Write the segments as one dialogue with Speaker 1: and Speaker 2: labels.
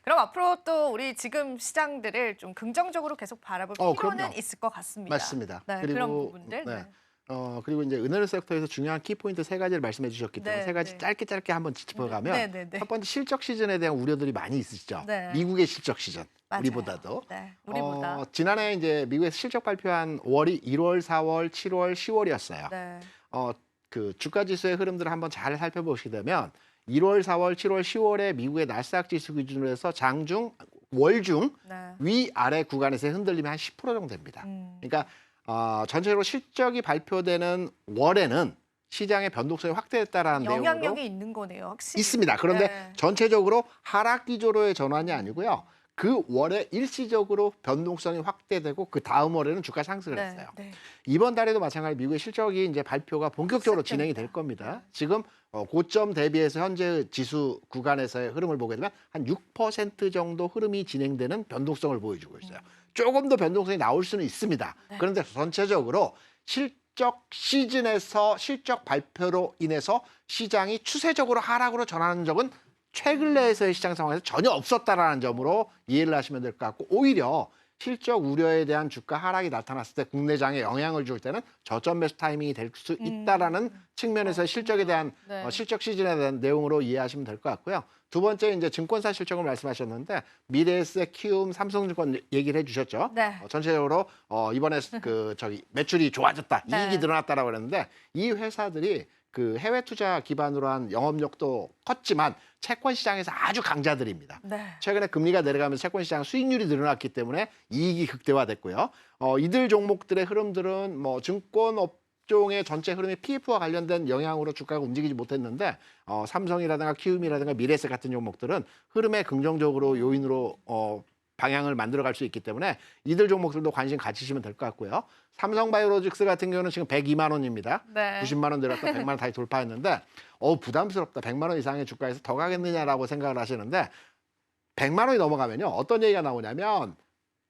Speaker 1: 그럼 앞으로 또 우리 지금 시장들을 좀 긍정적으로 계속 바라볼 필요는
Speaker 2: 그럼요.
Speaker 1: 있을 것 같습니다.
Speaker 2: 맞습니다.
Speaker 1: 네, 그런 부분들. 네.
Speaker 2: 그리고 이제 은행 섹터에서 중요한 키포인트 세 가지를 말씀해 주셨기 때문에
Speaker 1: 네,
Speaker 2: 세 가지
Speaker 1: 네.
Speaker 2: 짧게 한번 짚어가면
Speaker 1: 네.
Speaker 2: 첫 번째 실적 시즌에 대한 우려들이 많이 있으시죠.
Speaker 1: 네.
Speaker 2: 미국의 실적 시즌.
Speaker 1: 맞아요.
Speaker 2: 우리보다도.
Speaker 1: 네, 우리보다.
Speaker 2: 지난해 이제 미국에서 실적 발표한 월이 1월, 4월, 7월, 10월이었어요.
Speaker 1: 네.
Speaker 2: 그 주가 지수의 흐름들을 한번 잘 살펴보시게 되면 1월, 4월, 7월, 10월에 미국의 나스닥 지수 기준으로 해서 장중, 월중
Speaker 1: 네.
Speaker 2: 위아래 구간에서의 흔들림이 한 10% 정도 됩니다. 그러니까 전체적으로 실적이 발표되는 월에는 시장의 변동성이 확대됐다라는 내용으로
Speaker 1: 영향력이 있는 거네요, 확실히.
Speaker 2: 있습니다. 그런데
Speaker 1: 네.
Speaker 2: 전체적으로 하락 기조로의 전환이 아니고요. 그 월에 일시적으로 변동성이 확대되고 그 다음 월에는 주가 상승을 했어요.
Speaker 1: 네.
Speaker 2: 이번 달에도 마찬가지 미국의 실적이 이제 발표가 본격적으로 진행이 될 겁니다. 지금 고점 대비해서 현재 지수 구간에서의 흐름을 보게 되면 한 6% 정도 흐름이 진행되는 변동성을 보여주고 있어요. 조금 더 변동성이 나올 수는 있습니다. 그런데 전체적으로 실적 시즌에서 실적 발표로 인해서 시장이 추세적으로 하락으로 전하는 적은 최근 내에서의 시장 상황에서 전혀 없었다라는 점으로 이해를 하시면 될 것 같고 오히려 실적 우려에 대한 주가 하락이 나타났을 때 국내장에 영향을 줄 때는 저점 매수 타이밍이 될 수 있다라는 측면에서 실적에 대한
Speaker 1: 네.
Speaker 2: 실적 시즌에 대한 내용으로 이해하시면 될 것 같고요. 두 번째 이제 증권사 실적을 말씀하셨는데 미래에셋, 키움, 삼성증권 얘기를 해주셨죠.
Speaker 1: 네.
Speaker 2: 전체적으로 이번에 매출이 좋아졌다,
Speaker 1: 네.
Speaker 2: 이익이 늘어났다라고 그랬는데 이 회사들이 그 해외 투자 기반으로 한 영업력도 컸지만 채권 시장에서 아주 강자들입니다.
Speaker 1: 네.
Speaker 2: 최근에 금리가 내려가면서 채권 시장 수익률이 늘어났기 때문에 이익이 극대화됐고요. 이들 종목들의 흐름들은 뭐 증권 업종의 전체 흐름이 PF와 관련된 영향으로 주가가 움직이지 못했는데 삼성이라든가 키움이라든가 미래에셋 같은 종목들은 흐름에 긍정적으로 요인으로 방향을 만들어갈 수 있기 때문에 이들 종목들도 관심 가지시면 될 것 같고요. 삼성바이오로직스 같은 경우는 지금 102만 원입니다.
Speaker 1: 네.
Speaker 2: 90만 원 내렸다 100만 원 다시 돌파했는데 부담스럽다. 100만 원 이상의 주가에서 더 가겠느냐라고 생각을 하시는데 100만 원이 넘어가면요. 어떤 얘기가 나오냐면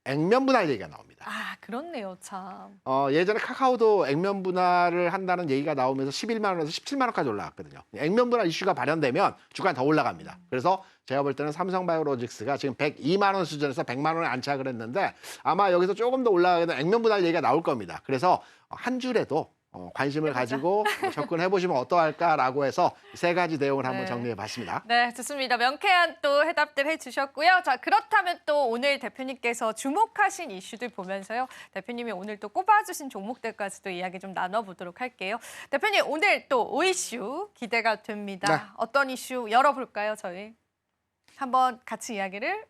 Speaker 2: 액면 분할 얘기가 나옵니다.
Speaker 1: 아, 그렇네요, 참.
Speaker 2: 예전에 카카오도 액면 분할을 한다는 얘기가 나오면서 11만 원에서 17만 원까지 올라갔거든요. 액면 분할 이슈가 발현되면 주가는 더 올라갑니다. 그래서 제가 볼 때는 삼성바이오로직스가 지금 102만 원 수준에서 100만 원에 안착을 했는데 아마 여기서 조금 더 올라가게 되면 액면 분할 얘기가 나올 겁니다. 그래서 한 줄에도 관심을 가지고 접근해 보시면 어떠할까라고 해서 세 가지 내용을 한번 정리해 봤습니다.
Speaker 1: 네, 좋습니다. 명쾌한 또 해답들 해주셨고요. 자, 그렇다면 또 오늘 대표님께서 주목하신 이슈들 보면서요. 대표님이 오늘 또 꼽아주신 종목들까지도 이야기 좀 나눠보도록 할게요. 대표님, 오늘 또 5이슈 기대가 됩니다.
Speaker 2: 네.
Speaker 1: 어떤 이슈 열어볼까요, 저희? 한번 같이 이야기를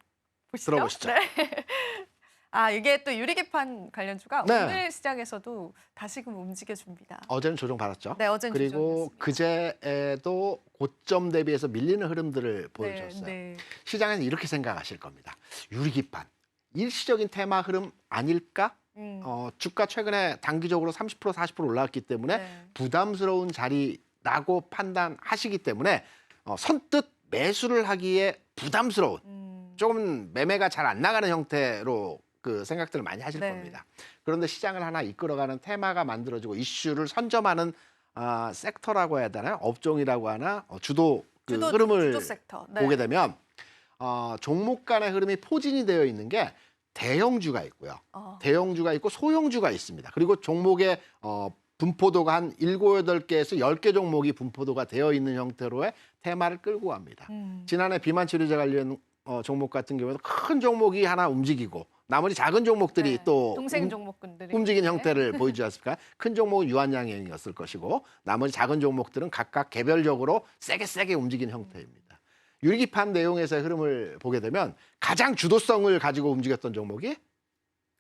Speaker 1: 보시죠.
Speaker 2: 들어보시죠.
Speaker 1: 네. 이게 또 유리기판 관련주가
Speaker 2: 네.
Speaker 1: 오늘 시장에서도 다시금 움직여줍니다.
Speaker 2: 어제는 조정 받았죠.
Speaker 1: 네, 어제는
Speaker 2: 그리고
Speaker 1: 조정이었습니다.
Speaker 2: 그제에도 고점 대비해서 밀리는 흐름들을 보여줬어요.
Speaker 1: 네.
Speaker 2: 시장에서 이렇게 생각하실 겁니다. 유리기판, 일시적인 테마 흐름 아닐까? 주가 최근에 단기적으로 30% 40% 올라왔기 때문에
Speaker 1: 네.
Speaker 2: 부담스러운 자리라고 판단하시기 때문에 선뜻 매수를 하기에 부담스러운 조금 매매가 잘 안 나가는 형태로 그 생각들을 많이 하실
Speaker 1: 네.
Speaker 2: 겁니다. 그런데 시장을 하나 이끌어가는 테마가 만들어지고 이슈를 선점하는 섹터라고 해야 되나요? 업종이라고 하나? 주도 흐름을
Speaker 1: 주도 섹터. 네.
Speaker 2: 보게 되면 종목 간의 흐름이 포진이 되어 있는 게 대형주가 있고요. 대형주가 있고 소형주가 있습니다. 그리고 종목의 분포도가 한 7, 8개에서 10개 종목이 분포도가 되어 있는 형태로의 테마를 끌고 갑니다. 지난해 비만 치료제 관련 종목 같은 경우에도 큰 종목이 하나 움직이고 나머지 작은 종목들이
Speaker 1: 네.
Speaker 2: 또
Speaker 1: 동생 종목군들이
Speaker 2: 움직이는
Speaker 1: 네.
Speaker 2: 형태를 보이지 않습니까? 큰 종목은 유한양행이었을 것이고 나머지 작은 종목들은 각각 개별적으로 세게 움직이는 형태입니다. 유리기판 내용에서의 흐름을 보게 되면 가장 주도성을 가지고 움직였던 종목이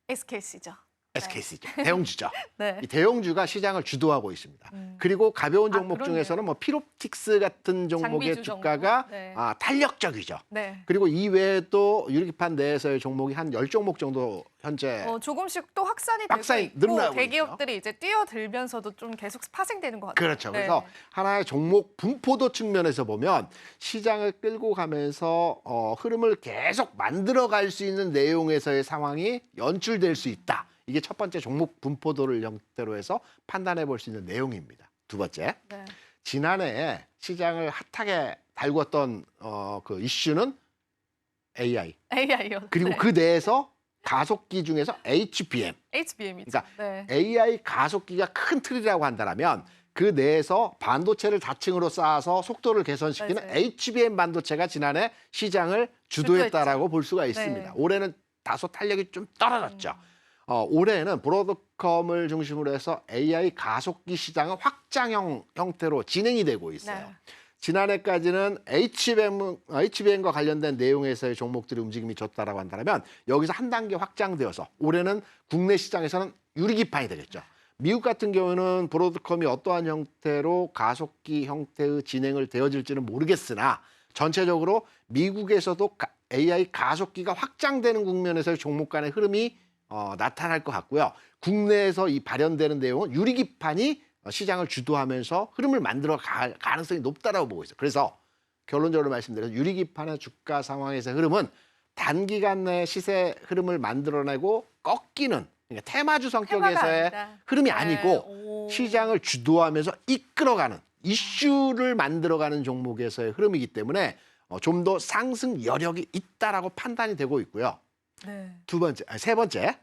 Speaker 1: SKC죠.
Speaker 2: SKC죠. 대형주죠.
Speaker 1: 네.
Speaker 2: 이 대형주가 시장을 주도하고 있습니다. 그리고 가벼운 종목
Speaker 1: 그렇네요.
Speaker 2: 중에서는 뭐 피롭틱스 같은 종목의
Speaker 1: 장비주 종목.
Speaker 2: 주가가
Speaker 1: 네.
Speaker 2: 탄력적이죠.
Speaker 1: 네.
Speaker 2: 그리고 이외에도 유리기판 내에서의 종목이 한 10종목 정도 현재
Speaker 1: 조금씩 또 확산이
Speaker 2: 확산이
Speaker 1: 되고 있고
Speaker 2: 늘어나고
Speaker 1: 대기업들이 이제 뛰어들면서도 좀 계속 파생되는 것 같아요.
Speaker 2: 그렇죠.
Speaker 1: 네.
Speaker 2: 그래서 하나의 종목 분포도 측면에서 보면 시장을 끌고 가면서 흐름을 계속 만들어갈 수 있는 내용에서의 상황이 연출될 수 있다. 이게 첫 번째 종목 분포도를 형태로 해서 판단해 볼 수 있는 내용입니다. 두 번째,
Speaker 1: 네.
Speaker 2: 지난해 시장을 핫하게 달궜던 그 이슈는 AI.
Speaker 1: AI요.
Speaker 2: 그리고
Speaker 1: 네.
Speaker 2: 그 내에서 가속기 중에서 HBM.
Speaker 1: HBM이죠.
Speaker 2: 그러니까
Speaker 1: 네.
Speaker 2: AI 가속기가 큰 틀이라고 한다면 그 내에서 반도체를 다층으로 쌓아서 속도를 개선시키는
Speaker 1: 맞아요.
Speaker 2: HBM 반도체가 지난해 시장을 주도했다라고 볼 수가 있습니다.
Speaker 1: 네.
Speaker 2: 올해는 다소 탄력이 좀 떨어졌죠. 올해는 브로드컴을 중심으로 해서 AI 가속기 시장은 확장형 형태로 진행이 되고 있어요.
Speaker 1: 네.
Speaker 2: 지난해까지는 HBM과 관련된 내용에서의 종목들이 움직임이 좋다라고 한다면 여기서 한 단계 확장되어서 올해는 국내 시장에서는 유리기판이 되겠죠. 미국 같은 경우는 브로드컴이 어떠한 형태로 가속기 형태의 진행을 되어질지는 모르겠으나 전체적으로 미국에서도 AI 가속기가 확장되는 국면에서의 종목 간의 흐름이 나타날 것 같고요. 국내에서 이 발현되는 내용은 유리기판이 시장을 주도하면서 흐름을 만들어 갈 가능성이 높다라고 보고 있어요. 그래서 결론적으로 말씀드려서 유리기판의 주가 상황에서의 흐름은 단기간 내에 시세 흐름을 만들어내고 꺾이는 그러니까 테마주 성격에서의
Speaker 1: 아니다.
Speaker 2: 흐름이
Speaker 1: 네.
Speaker 2: 아니고
Speaker 1: 오.
Speaker 2: 시장을 주도하면서 이끌어가는 이슈를 만들어가는 종목에서의 흐름이기 때문에 좀 더 상승 여력이 있다라고 판단이 되고 있고요.
Speaker 1: 네.
Speaker 2: 세 번째,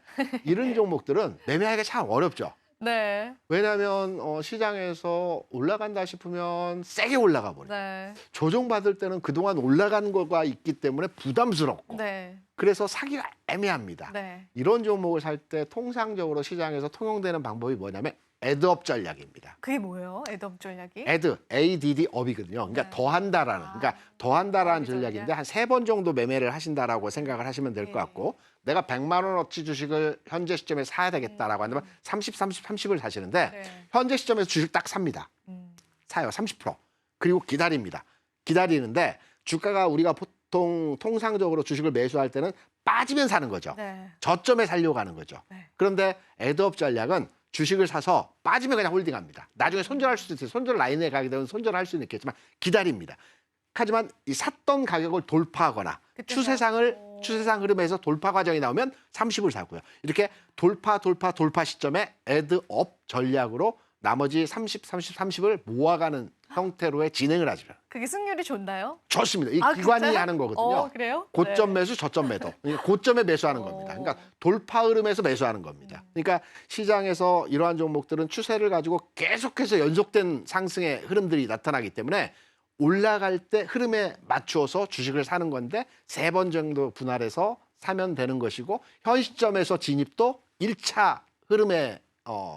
Speaker 2: 이런 종목들은 매매하기가 참 어렵죠.
Speaker 1: 네.
Speaker 2: 왜냐하면 시장에서 올라간다 싶으면 세게 올라가 버려요.
Speaker 1: 네.
Speaker 2: 조정받을 때는 그동안 올라간 거가 있기 때문에 부담스럽고
Speaker 1: 네.
Speaker 2: 그래서 사기가 애매합니다.
Speaker 1: 네.
Speaker 2: 이런 종목을 살 때 통상적으로 시장에서 통용되는 방법이 뭐냐면 애드업 전략입니다.
Speaker 1: 그게 뭐예요? 애덤 전략이?
Speaker 2: ADD 업이거든요. 그러니까
Speaker 1: 네.
Speaker 2: 더한다라는, 그러니까 더한다라는
Speaker 1: 더하기
Speaker 2: 전략인데
Speaker 1: 전략?
Speaker 2: 한 3번 정도 매매를 하신다라고 생각을 하시면 될 것
Speaker 1: 예.
Speaker 2: 같고, 내가 100만 원어치 주식을 현재 시점에 사야 되겠다라고 한다면 30, 30, 30을 사시는데
Speaker 1: 네.
Speaker 2: 현재 시점에서 주식 딱 삽니다. 사요, 30%. 그리고 기다립니다. 기다리는데 주가가 우리가 보통 통상적으로 주식을 매수할 때는 빠지면 사는 거죠.
Speaker 1: 네.
Speaker 2: 저점에 살려고 하는 거죠.
Speaker 1: 네.
Speaker 2: 그런데 애드업 전략은 주식을 사서 빠지면 그냥 홀딩합니다. 나중에 손절할 수도 있어요. 손절 라인에 가게 되면 손절할 수는 있겠지만 기다립니다. 하지만 이 샀던 가격을 돌파하거나
Speaker 1: 그때
Speaker 2: 추세상 흐름에서 돌파 과정이 나오면 30을 사고요. 이렇게 돌파 시점에 애드업 전략으로 나머지 30, 30, 30을 모아가는 형태로의 진행을 하죠.
Speaker 1: 그게 승률이 좋나요?
Speaker 2: 좋습니다. 이
Speaker 1: 아,
Speaker 2: 기관이
Speaker 1: 진짜요?
Speaker 2: 하는 거거든요.
Speaker 1: 그래요?
Speaker 2: 고점
Speaker 1: 네.
Speaker 2: 매수, 저점 매도. 그러니까 고점에 매수하는 겁니다. 그러니까 돌파 흐름에서 매수하는 겁니다. 그러니까 시장에서 이러한 종목들은 추세를 가지고 계속해서 연속된 상승의 흐름들이 나타나기 때문에 올라갈 때 흐름에 맞추어서 주식을 사는 건데 3번 정도 분할해서 사면 되는 것이고 현 시점에서 진입도 1차 흐름의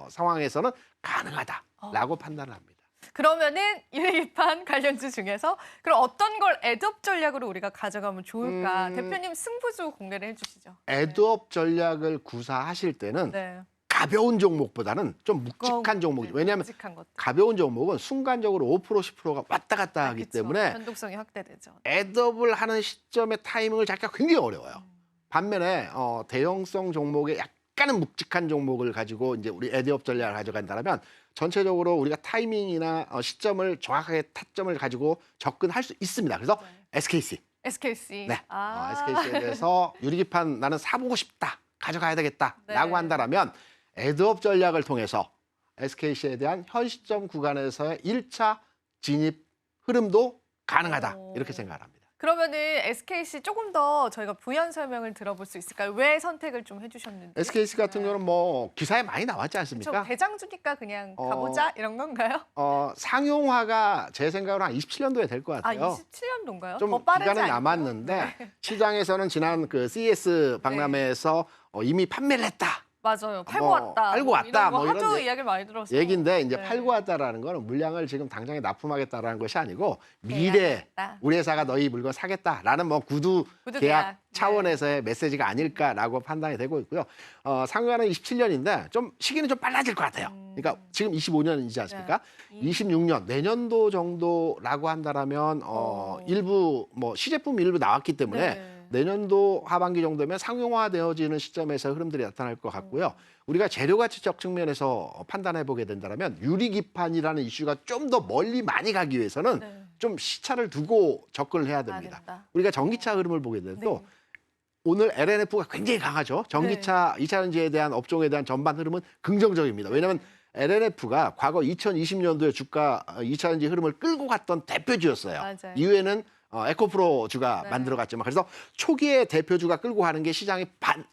Speaker 2: 상황에서는 가능하다라고 판단을 합니다.
Speaker 1: 그러면은 유리기판 관련주 중에서 그럼 어떤 걸 애드업 전략으로 우리가 가져가면 좋을까? 대표님 승부주 공개를 해주시죠.
Speaker 2: 애드업 전략을 구사하실 때는
Speaker 1: 네.
Speaker 2: 가벼운 종목보다는 좀 묵직한 종목이죠. 왜냐하면
Speaker 1: 묵직한 것들.
Speaker 2: 가벼운 종목은 순간적으로 5%, 10%가 왔다 갔다 하기
Speaker 1: 그쵸.
Speaker 2: 때문에
Speaker 1: 변동성이 확대되죠.
Speaker 2: 애드업을 하는 시점의 타이밍을 잡기가 굉장히 어려워요. 반면에 대형성 종목에 약간은 묵직한 종목을 가지고 이제 우리 애드업 전략을 가져간다면 전체적으로 우리가 타이밍이나 시점을 정확하게 타점을 가지고 접근할 수 있습니다. 그래서 SKC.
Speaker 1: SKC.
Speaker 2: 네.
Speaker 1: 아.
Speaker 2: SKC에 대해서 유리기판 나는 사보고 싶다. 가져가야 되겠다라고
Speaker 1: 네.
Speaker 2: 한다면 애드업 전략을 통해서 SKC에 대한 현 시점 구간에서의 1차 진입 흐름도 가능하다. 이렇게 생각을 합니다.
Speaker 1: 그러면은 SKC 조금 더 저희가 부연 설명을 들어볼 수 있을까요? 왜 선택을 좀 해주셨는지.
Speaker 2: SKC 같은
Speaker 1: 네.
Speaker 2: 경우는 뭐 기사에 많이 나왔지
Speaker 1: 저
Speaker 2: 않습니까?
Speaker 1: 대장주니까 그냥 가보자 이런 건가요?
Speaker 2: 상용화가 제 생각으로 한 27년도에 될 것
Speaker 1: 아,
Speaker 2: 같아요.
Speaker 1: 27년도인가요?
Speaker 2: 좀
Speaker 1: 더 빠르지
Speaker 2: 기간은
Speaker 1: 않나요?
Speaker 2: 남았는데
Speaker 1: 네.
Speaker 2: 시장에서는 지난 그 CES 박람회에서 이미 판매를 했다.
Speaker 1: 맞아요. 팔고
Speaker 2: 뭐,
Speaker 1: 왔다.
Speaker 2: 팔고 왔다.
Speaker 1: 뭐
Speaker 2: 뭐
Speaker 1: 하도
Speaker 2: 이런
Speaker 1: 이야기를 많이 들었어요.
Speaker 2: 얘기인데 이제
Speaker 1: 네.
Speaker 2: 팔고 왔다라는 거는 물량을 지금 당장에 납품하겠다라는 것이 아니고 미래
Speaker 1: 계약했다.
Speaker 2: 우리 회사가 너희 물건 사겠다라는 뭐 구두
Speaker 1: 구두
Speaker 2: 계약
Speaker 1: 계약.
Speaker 2: 차원에서의 메시지가 아닐까라고 판단이 되고 있고요. 상용화는 27년인데 좀 시기는 좀 빨라질 것 같아요. 그러니까 지금 25년이지 않습니까?
Speaker 1: 네.
Speaker 2: 26년 내년도 정도라고 한다라면 일부 뭐 시제품 일부 나왔기 때문에
Speaker 1: 네.
Speaker 2: 내년도 하반기 정도면 상용화되어지는 시점에서 흐름들이 나타날 것 같고요. 우리가 재료가치적 측면에서 판단해 보게 된다면 유리기판이라는 이슈가 좀 더 멀리 많이 가기 위해서는
Speaker 1: 네.
Speaker 2: 좀 시차를 두고 접근을 해야 됩니다.
Speaker 1: 된다.
Speaker 2: 우리가 전기차 흐름을 보게 돼도
Speaker 1: 네.
Speaker 2: 오늘 LNF가 굉장히 강하죠. 전기차, 2차 전지에 대한 업종에 대한 전반 흐름은 긍정적입니다. 왜냐하면 LNF가 과거 2020년도에 주가 2차 전지 흐름을 끌고 갔던 대표주였어요.
Speaker 1: 맞아요.
Speaker 2: 이후에는 에코프로주가
Speaker 1: 네.
Speaker 2: 만들어갔지만 그래서 초기에 대표주가 끌고 가는 게 시장의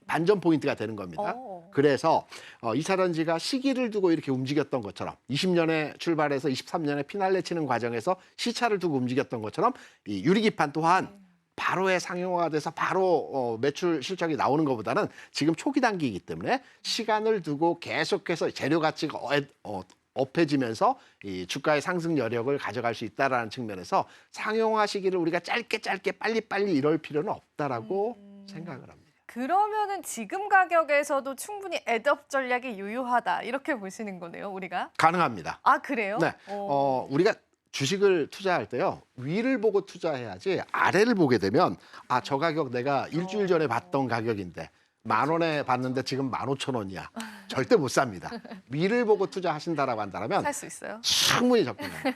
Speaker 2: 반전 포인트가 되는 겁니다.
Speaker 1: 오.
Speaker 2: 그래서 2차전지가 시기를 두고 이렇게 움직였던 것처럼 20년에 출발해서 23년에 피날레 치는 과정에서 시차를 두고 움직였던 것처럼 이 유리기판 또한 바로의 상용화가 돼서 바로 매출 실적이 나오는 것보다는 지금 초기 단계이기 때문에 시간을 두고 계속해서 재료 가치가 업해지면서 이 주가의 상승 여력을 가져갈 수 있다라는 측면에서 상용화 시기를 우리가 짧게 빨리빨리 이럴 필요는 없다라고 생각을 합니다.
Speaker 1: 그러면은 지금 가격에서도 충분히 애드업 전략이 유효하다 이렇게 보시는 거네요, 우리가.
Speaker 2: 가능합니다.
Speaker 1: 아, 그래요?
Speaker 2: 네. 우리가 주식을 투자할 때요. 위를 보고 투자해야지 아래를 보게 되면 아, 저 가격 내가 일주일 전에 봤던 가격인데 10,000원에 봤는데 지금 15,000원이야. 절대 못 삽니다. 위를 보고 투자하신다라고 한다면
Speaker 1: 살 수 있어요?
Speaker 2: 충분히 접근합니다.